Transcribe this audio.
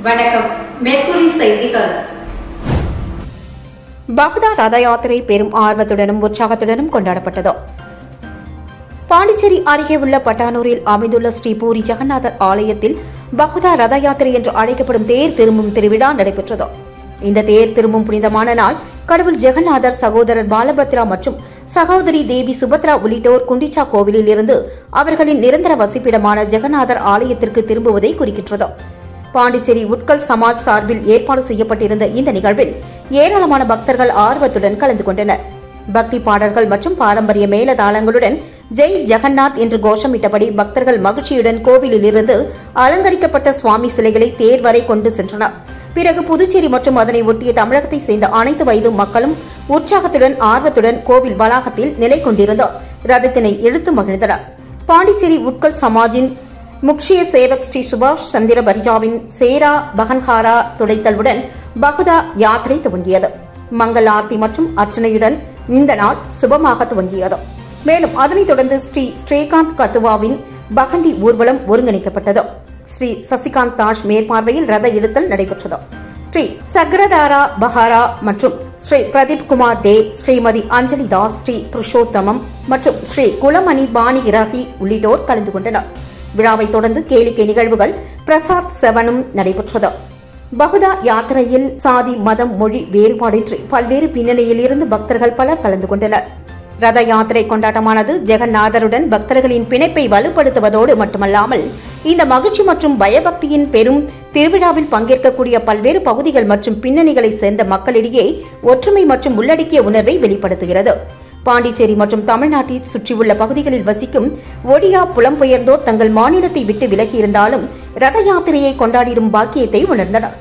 வணக்கம். மேற்குறி செய்திகள். பகுதா ரத யாத்திரை பெரும் ஆர்வத்துடனும் உற்சாகத்துடனும் கொண்டாடப்பட்டது. பாண்டிச்சேரி அருகே உள்ள பட்டானூரில் அமைந்துள்ள ஸ்ரீ பூரி ஜெகநாதர் ஆலயத்தில் பகுதா ரத யாத்திரை என்று அழைக்கப்படும் தேர் திரும்பும் திருவிழா நடைபெற்றது. இந்த தேர் திரும்பும் புனிதமான நாள் கடவுள் ஜெகநாதர், சகோதரர் பாலபத்ரா மற்றும் சகோதரி தேவி சுபத்ரா உள்ளிட்டோர் குண்டிச்சா கோவிலில் இருந்து அவர்களின் நிரந்தர வசிப்பிடமான ஜெகநாதர் ஆலயத்திற்கு திரும்புவதை குறிக்கின்றது. பாண்டிச்சேரி உட்கல் சமாஜ் சார்பில் ஏற்பாடு செய்யப்பட்டிருந்த இந்த நிகழ்வில் ஏராளமான பக்தர்கள் ஆர்வத்துடன் கலந்து கொண்டனர். பக்தி பாடல்கள் மற்றும் பாரம்பரிய மேளதாளங்களுடன் ஜெய் ஜெகநாத் என்று கோஷமிட்டபடி பக்தர்கள் மகிழ்ச்சியுடன் கோவிலில் இருந்து அலங்கரிக்கப்பட்ட சுவாமி சிலைகளை தேர் வரை கொண்டு சென்றனர். பிறகு புதுச்சேரி மற்றும் அதனை ஒட்டிய தமிழகத்தை சேர்ந்த அனைத்து வயது மக்களும் உற்சாகத்துடன் ஆர்வத்துடன் கோவில் வளாகத்தில் நிலை கொண்டிருந்த ரதத்தினை இழுத்து மகிழ்ந்தனர். பாண்டிச்சேரி உட்கல் சமாஜின் முக்கிய சேவக் ஸ்ரீ சுபாஷ் சந்திர பரிஜாவின் சேரா பகன்ஹாரா துடைத்தலுடன் பகுதா யாத்திரை துவங்கியது. மங்கள் ஆர்த்தி மற்றும் அர்ச்சனையுடன் இந்த நாள் சுபமாக துவங்கியது. மேலும் அதனைத் தொடர்ந்து ஸ்ரீ ஸ்ரீகாந்த் கத்துவாவின் பகண்டி ஊர்வலம் ஒருங்கிணைக்கப்பட்டது. ஸ்ரீ சசிகாந்த் தாஷ் மேற்பார்வையில் ரத இழுத்தல் நடைபெற்றது. ஸ்ரீ சக்ரதாரா பஹாரா மற்றும் ஸ்ரீ பிரதீப் குமார் டே, ஸ்ரீமதி அஞ்சலி தாஸ், ஸ்ரீ புருஷோத்தமம் மற்றும் ஸ்ரீ குலமணி பாணி இராகி உள்ளிட்டோர் கலந்து கொண்டனர். விழாவை தொடர்ந்து கேளிக்கை நிகழ்வுகள், பிரசாத் செவனும் நடைபெற்றது. பகுதா யாத்திரையில் சாதி, மதம், மொழி வேறுபாடின்றி பல்வேறு பின்னணியில் இருந்து பக்தர்கள் பலர் கலந்து கொண்டனர். ரத யாத்திரை கொண்டாட்டமானது ஜெகநாதருடன் பக்தர்களின் பிணைப்பை வலுப்படுத்துவதோடு மட்டுமல்லாமல் இந்த மகிழ்ச்சி மற்றும் பயபக்தியின் பெரும் திருவிழாவில் பங்கேற்கக்கூடிய பல்வேறு பகுதிகள் மற்றும் பின்னணிகளை சேர்ந்த மக்களிடையே ஒற்றுமை மற்றும் உள்ளடக்கிய உணர்வை வெளிப்படுத்துகிறது. பாண்டிச்சேரி மற்றும் தமிழ்நாட்டை சுற்றியுள்ள பகுதிகளில் வசிக்கும் ஒடியா புலம்பெயர்ந்தோர் தங்கள் மாநிலத்தை விட்டு விலகியிருந்தாலும் ரத யாத்திரையை கொண்டாடிடும் பாக்கியத்தை உணர்ந்தனர்.